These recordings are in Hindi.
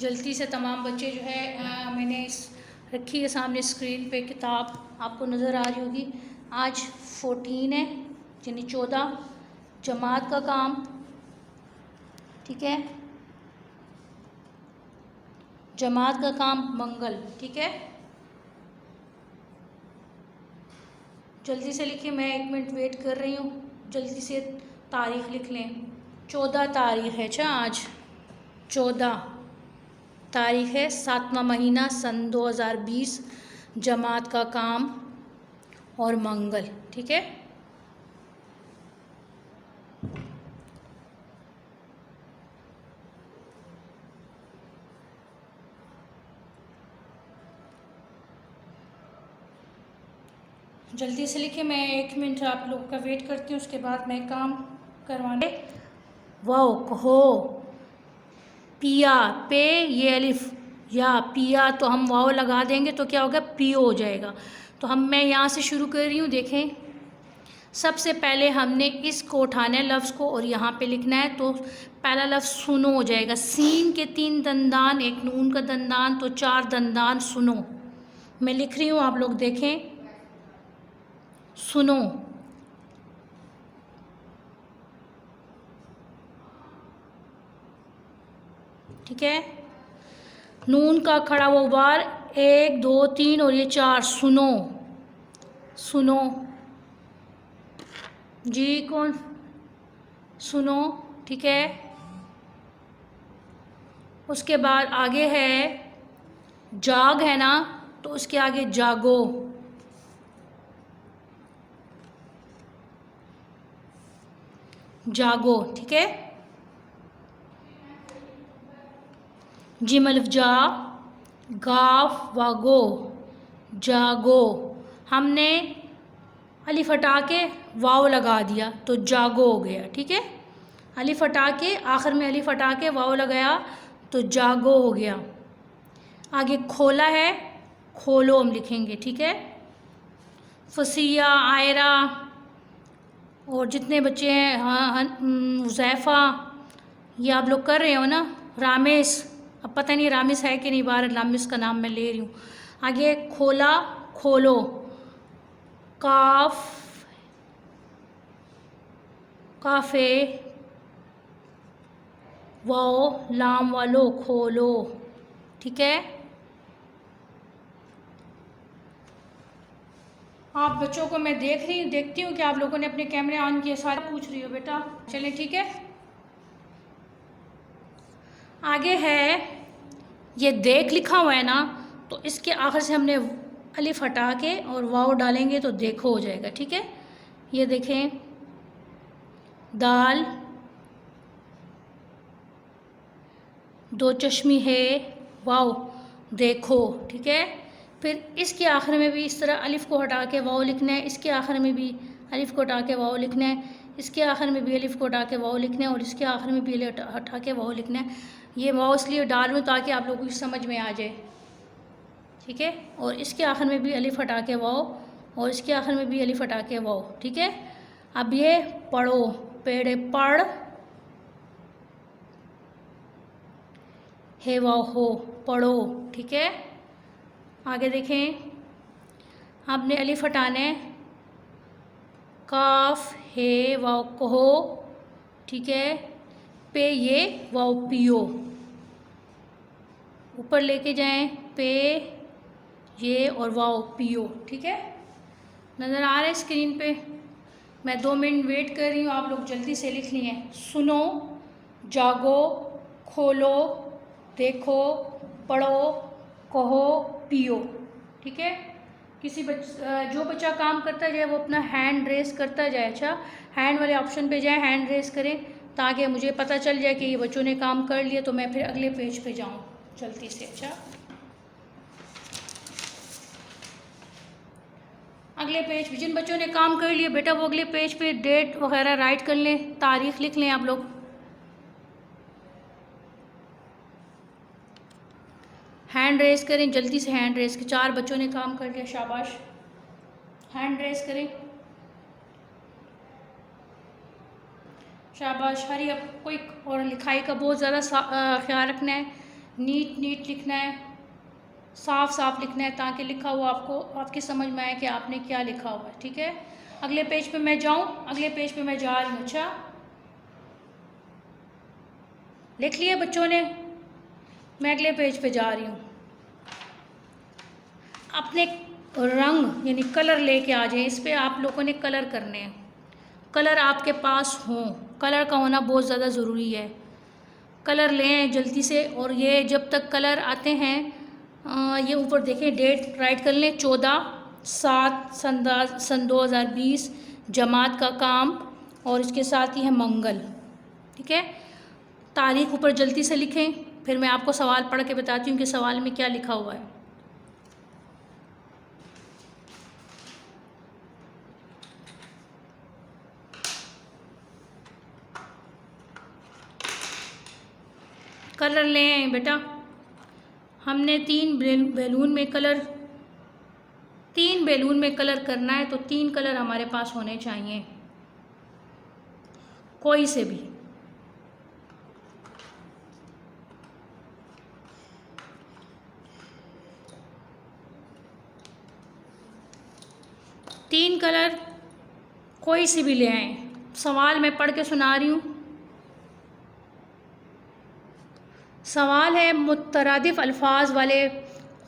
जल्दी से तमाम बच्चे जो है मैंने रखी है सामने स्क्रीन पे किताब आपको नज़र आ रही होगी। आज 14 है यानी 14 जमात का काम, ठीक है, जमात का काम मंगल, ठीक है। जल्दी से लिखिए, मैं 1 मिनट वेट कर रही हूँ। जल्दी से तारीख़ लिख लें। 14 तारीख़ है, अच्छा आज 14 तारीख़ है, 7वां महीना सन 2020, जमात का काम और मंगल, ठीक है। जल्दी से लिखिए, मैं 1 मिनट आप लोगों का वेट करती हूँ, उसके बाद मैं काम करवाने। वाओ कहो पिया, पे ये अलिफ या पिया, तो हम वाओ लगा देंगे तो क्या होगा, पियो हो जाएगा। तो मैं यहाँ से शुरू कर रही हूँ। देखें, सबसे पहले हमने इसको उठाना है लफ्ज़ को और यहाँ पे लिखना है। तो पहला लफ्ज़ सुनो हो जाएगा। सीन के 3 दंदान, एक नून का दंदान, तो 4 दंदान सुनो। मैं लिख रही हूँ, आप लोग देखें, सुनो, ठीक है। नून का खड़ा हुआ बार 1 2 3 और ये 4, सुनो, सुनो जी, कौन सुनो, ठीक है। उसके बाद आगे है जाग, है ना, तो उसके आगे जागो, जागो, ठीक है। जिम अलिफ जा, गाफ वागो, जागो। हमने अलिफ हटा के वाव लगा दिया तो जागो हो गया, ठीक है। अलिफ हटा के, आखिर में अलिफ हटा के वाव लगाया तो जागो हो गया। आगे खोला है, खोलो हम लिखेंगे, ठीक है। फसिया, आयरा और जितने बच्चे हैं, हाँ, हुज़ैफ़ा, ये आप लोग कर रहे हो ना। रामेश, अब पता नहीं रामेश है कि नहीं, बाहर रामेश का नाम मैं ले रही हूँ। आगे खोला, खोलो, काफ, काफ़े, वाओ, लाम वालो, खोलो, ठीक है। आप बच्चों को मैं देखती हूँ कि आप लोगों ने अपने कैमरे ऑन किए, सारा पूछ रही हो बेटा, चलें, ठीक है। आगे है ये देख लिखा हुआ है ना, तो इसके आखिर से हमने अलिफ हटा के और वाव डालेंगे तो देखो हो जाएगा, ठीक है। ये देखें, दाल, 2 चश्मी है, वाव, देखो, ठीक है। फिर इसके आखिर में भी इस तरह अलिफ को हटा के वाव लिखना है, इसके आखिर में भी अलिफ को हटा के वाव लिखना है, इसके आखिर में भी अलिफ को हटा के वाव लिखना है और इसके आखिर में भी अलिफ हटा के वाव लिखना है। ये वाव इसलिए डाल रही हूँ ताकि आप लोगों की समझ में आ जाए, ठीक है। और इसके आखिर में भी अलिफ हटा के वाव और इसके आखिर में भी अलिफ हटा के वाव, ठीक है। अब ये पढ़ो, पेड़ पढ़, हे वाव हो, पढ़ो, ठीक है। आगे देखें, आपने अलिफ हटाना है, काफ, हे वाव कहो, ठीक है। पे ये वाव पियो, ऊपर लेके जाएं, पे ये और वाव पियो, ठीक है। नज़र आ रहा है स्क्रीन पे। मैं 2 मिनट वेट कर रही हूँ, आप लोग जल्दी से लिख लिए। सुनो, जागो, खोलो, देखो, पढ़ो, कहो, पियो, ठीक है। जो बच्चा काम करता जाए वो अपना हैंड रेस करता जाए। अच्छा, हैंड वाले ऑप्शन पे जाए, हैंड रेस करें ताकि मुझे पता चल जाए कि ये बच्चों ने काम कर लिया, तो मैं फिर अगले पेज पे जाऊँ जल्दी से। अच्छा, अगले पेज पे जिन बच्चों ने काम कर लिया बेटा, वो अगले पेज पे डेट वगैरह राइट कर लें, तारीख़ लिख लें आप लोग। हैंड रेस करें जल्दी से, हैंड रेस के 4 बच्चों ने काम कर लिया, शाबाश, हैंड रेस करें, शाबाश। हरी अप, कोई और लिखाई का बहुत ज़्यादा ख्याल रखना है नीट नीट लिखना है, साफ साफ लिखना है, ताकि लिखा हुआ आपको आपकी समझ में आए कि आपने क्या लिखा हुआ है। ठीक है, अगले पेज पे मैं जाऊं, अगले पेज पे मैं जा रही हूँ। अच्छा, लिख लिया बच्चों ने? मैं अगले पेज पे जा रही हूँ। अपने रंग यानी कलर लेके आ जाए। इस पे आप लोगों ने कलर करने हैं, कलर आपके पास हों, कलर का होना बहुत ज़्यादा ज़रूरी है। कलर लें जल्दी से। और ये जब तक कलर आते हैं, ये ऊपर देखें, डेट राइट कर लें, 14/7 सन 2020, जमात का काम, और इसके साथ ही है मंगल। ठीक है, तारीख ऊपर जल्दी से लिखें, फिर मैं आपको सवाल पढ़ के बताती हूँ कि सवाल में क्या लिखा हुआ है। कलर लें बेटा। हमने 3 बैलून में कलर करना है, तो 3 कलर हमारे पास होने चाहिए, कोई से भी। तीन कलर कोई से भी ले आए। सवाल मैं पढ़ के सुना रही हूँ। सवाल है, मुतरादिफ अल्फाज वाले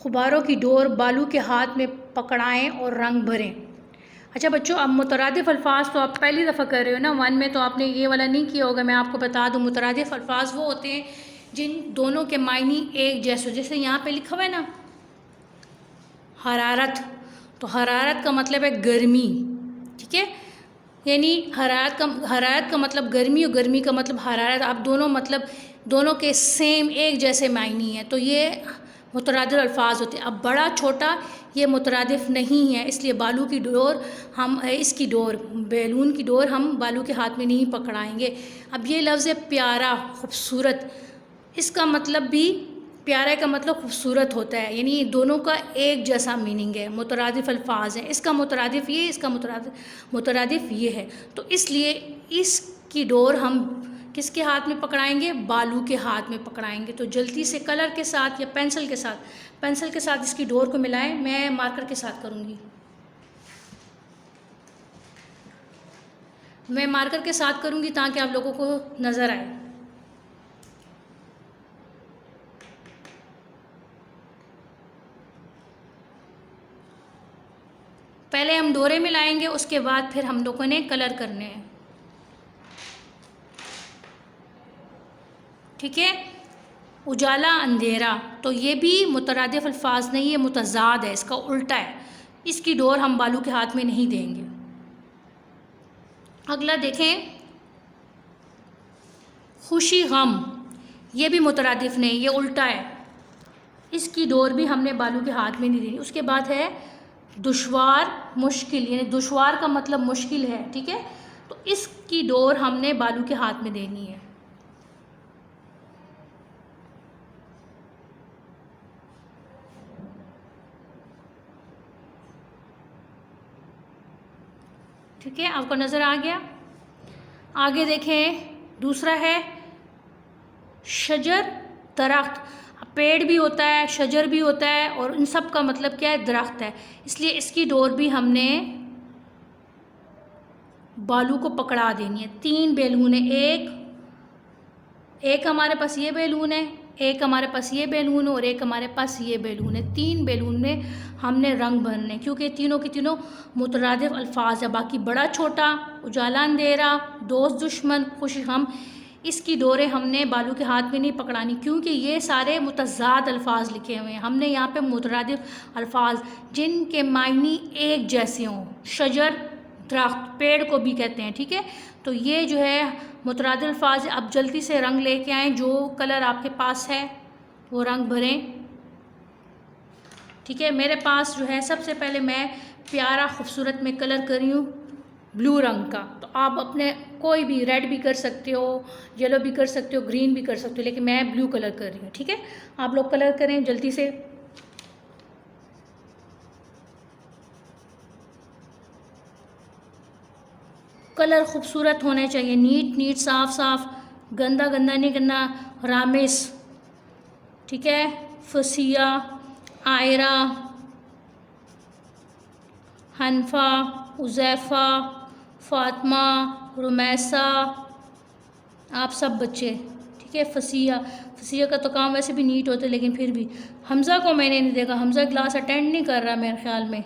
गुब्बारों की डोर बालू के हाथ में पकड़ाएं और रंग भरें। अच्छा बच्चों, अब मुतरादिफ अल्फाज तो आप पहली दफ़ा कर रहे हो ना, 1 में तो आपने ये वाला नहीं किया होगा। मैं आपको बता दूं, मुतरादिफ अल्फाज वो होते हैं जिन दोनों के मायने एक जैसे हो। जैसे यहाँ पे लिखा हुआ है ना, हरारत, तो हरारत का मतलब है गर्मी। ठीक है, यानी हरारत का मतलब गर्मी और गर्मी का मतलब हरारत। आप दोनों मतलब दोनों के सेम एक जैसे मायने हैं, तो ये मुतरादिफ अल्फाज होते हैं। अब बड़ा छोटा ये मुतरादिफ नहीं है, इसलिए बालू की डोर हम इसकी डोर बैलून की डोर हम बालू के हाथ में नहीं पकड़ाएंगे। अब ये लफ्ज़ है प्यारा, खूबसूरत, इसका मतलब भी प्यारा का मतलब खूबसूरत होता है, यानी दोनों का एक जैसा मीनिंग है। मुतरादिफ अल्फाज हैं, इसका मुतरादिफ ये, इसका मुतरादिफ ये है। तो इसलिए इसकी डोर हम किसके हाथ में पकड़ाएंगे? बालू के हाथ में पकड़ाएंगे। तो जल्दी से कलर के साथ या पेंसिल के साथ इसकी डोर को मिलाएं। मैं मार्कर के साथ करूँगी, मैं मार्कर के साथ करूँगी ताकि आप लोगों को नज़र आए। पहले हम डोरे मिलाएंगे, उसके बाद फिर हम लोगों ने कलर करने हैं। ठीक है, उजाला अंधेरा, तो ये भी मुतरादिफ अल्फाज नहीं है, मुतज़ाद है, इसका उल्टा है। इसकी डोर हम बालू के हाथ में नहीं देंगे। अगला देखें, खुशी गम, ये भी मुतरादिफ नहीं, ये उल्टा है, इसकी डोर भी हमने बालू के हाथ में नहीं देनी। उसके बाद है दुश्वार मुश्किल, यानी दुश्वार का मतलब मुश्किल है। ठीक है, तो इसकी डोर हमने बालू के हाथ में देनी है। ठीक है, आपको नज़र आ गया? आगे देखें, दूसरा है शजर, दरख्त। पेड़ भी होता है, शजर भी होता है, और इन सब का मतलब क्या है? दरख्त है। इसलिए इसकी डोर भी हमने बालू को पकड़ा देनी है। 3 बैलून है, एक हमारे पास ये बैलून है, एक हमारे पास ये बैलून है, और एक हमारे पास ये बैलून है। 3 बैलून में हमने रंग भरने, क्योंकि तीनों की तीनों मुतरादिफ अल्फाज है। बाकी बड़ा छोटा, उजाला अंधेरा, दोस्त दुश्मन, खुशी गम, इसकी डोरें हमने बालू के हाथ में नहीं पकड़ानी, क्योंकि ये सारे मुतज़ाद अल्फाज लिखे हुए हैं। हमने यहाँ पे मुतरादिफ अल्फाज जिनके मायने एक जैसे हों, शजर, दरख्त, पेड़ को भी कहते हैं। ठीक है, तो ये जो है मुतरादिफ अल्फाज। अब जल्दी से रंग लेके आएँ, जो कलर आपके पास है वो रंग भरें। ठीक है, मेरे पास जो है सबसे पहले मैं प्यारा खूबसूरत में कलर कर रही हूँ ब्लू रंग का। तो आप अपने कोई भी रेड भी कर सकते हो, येलो भी कर सकते हो, ग्रीन भी कर सकते हो, लेकिन मैं ब्लू कलर कर रही हूँ। ठीक है, आप लोग कलर करें जल्दी से। कलर खूबसूरत होने चाहिए, नीट नीट, साफ साफ, गंदा गंदा नहीं करना, रामेश। ठीक है। फसिया, आयरा, हनफा, उज़ैफ़ा, फ़ातिमा, रुमैसा, आप सब बच्चे, ठीक है। फसिया, फसिया का तो काम वैसे भी नीट होता है, लेकिन फिर भी हमज़ा को मैंने नहीं देखा। हमज़ा क्लास अटेंड नहीं कर रहा मेरे ख़्याल में,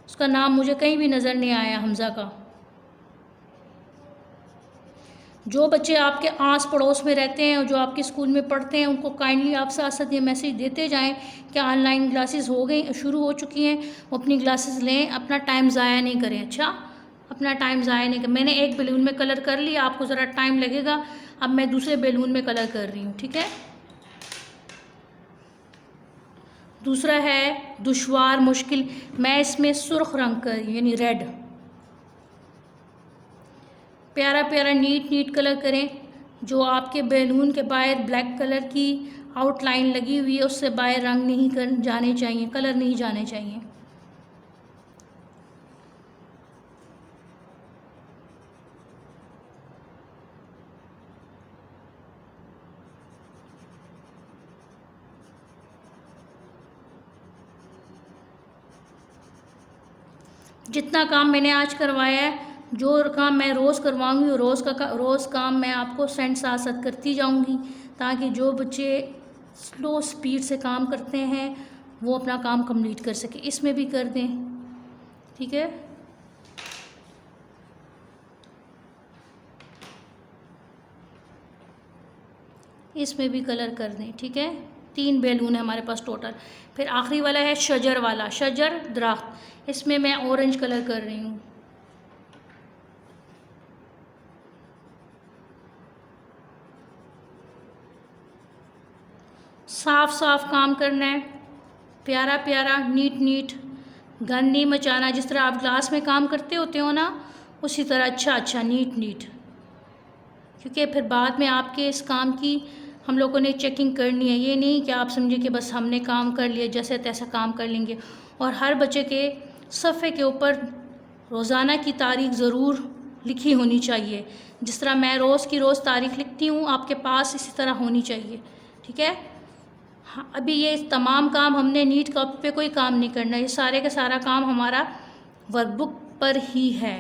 उसका नाम मुझे कहीं भी नज़र नहीं आया हमज़ा का। जो बच्चे आपके आस पड़ोस में रहते हैं और जो आपके स्कूल में पढ़ते हैं, उनको काइंडली आप साथ साथ ये मैसेज देते जाएं कि ऑनलाइन क्लासेस हो गई, शुरू हो चुकी हैं, वो अपनी क्लासेस लें, अपना टाइम ज़ाया नहीं करें। अच्छा, अपना टाइम ज़ाया नहीं करें। मैंने एक बैलून में कलर कर लिया, आपको ज़रा टाइम लगेगा, अब मैं दूसरे बैलून में कलर कर रही हूँ, ठीक है। दूसरा है दुश्वार, मुश्किल। मैं इसमें सुर्ख रंग कर रही हूँ, यानी रेड। प्यारा प्यारा नीट नीट कलर करें। जो आपके बैलून के बाहर ब्लैक कलर की आउटलाइन लगी हुई है, उससे बाहर रंग नहीं कर जाने चाहिए, कलर नहीं जाने चाहिए। जितना काम मैंने आज करवाया है, जो काम मैं रोज़ करवाऊंगी, रोज़ काम मैं आपको सेंड साथ साथ करती जाऊंगी, ताकि जो बच्चे स्लो स्पीड से काम करते हैं वो अपना काम कंप्लीट कर सके। इसमें भी कर दें, ठीक है। इसमें भी कलर कर दें, ठीक है। 3 बैलून है हमारे पास टोटल। फिर आखिरी वाला है शजर वाला, शजर दरख्त। इसमें मैं ऑरेंज कलर कर रही हूँ। साफ साफ काम करना है, प्यारा प्यारा, नीट नीट, गंद नहीं मचाना। जिस तरह आप क्लास में काम करते होते हो ना, उसी तरह अच्छा अच्छा नीट नीट, क्योंकि फिर बाद में आपके इस काम की हम लोगों ने चेकिंग करनी है। ये नहीं कि आप समझे कि बस हमने काम कर लिया, जैसे तैसा काम कर लेंगे। और हर बच्चे के सफ़े के ऊपर रोज़ाना की तारीख ज़रूर लिखी होनी चाहिए। जिस तरह मैं रोज़ की रोज़ तारीख लिखती हूँ, आपके पास इसी तरह होनी चाहिए, ठीक है। हाँ, अभी ये तमाम काम हमने नीट कॉपी पे कोई काम नहीं करना, ये सारे का सारा काम हमारा वर्कबुक पर ही है।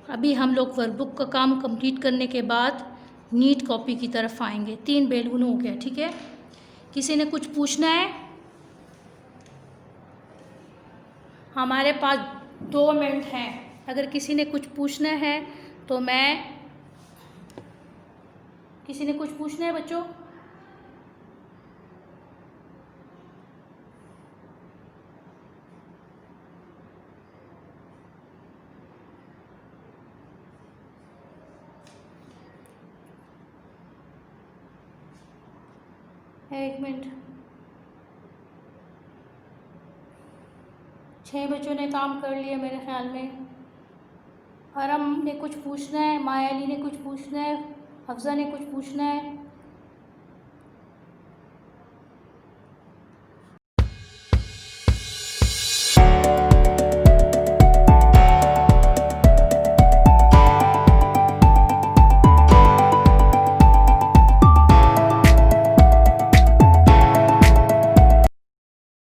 अभी हम लोग वर्कबुक का काम कंप्लीट करने के बाद नीट कॉपी की तरफ आएंगे। 3 बैलून हो गया, ठीक है। किसी ने कुछ पूछना है? हमारे पास 2 मिनट हैं। अगर किसी ने कुछ पूछना है तो किसी ने कुछ पूछना है बच्चों? एक मिनट। 6 बच्चों ने काम कर लिया मेरे ख्याल में। आरम ने कुछ पूछना है, माया अली ने कुछ पूछना है, हफ्ज़ा ने कुछ पूछना है।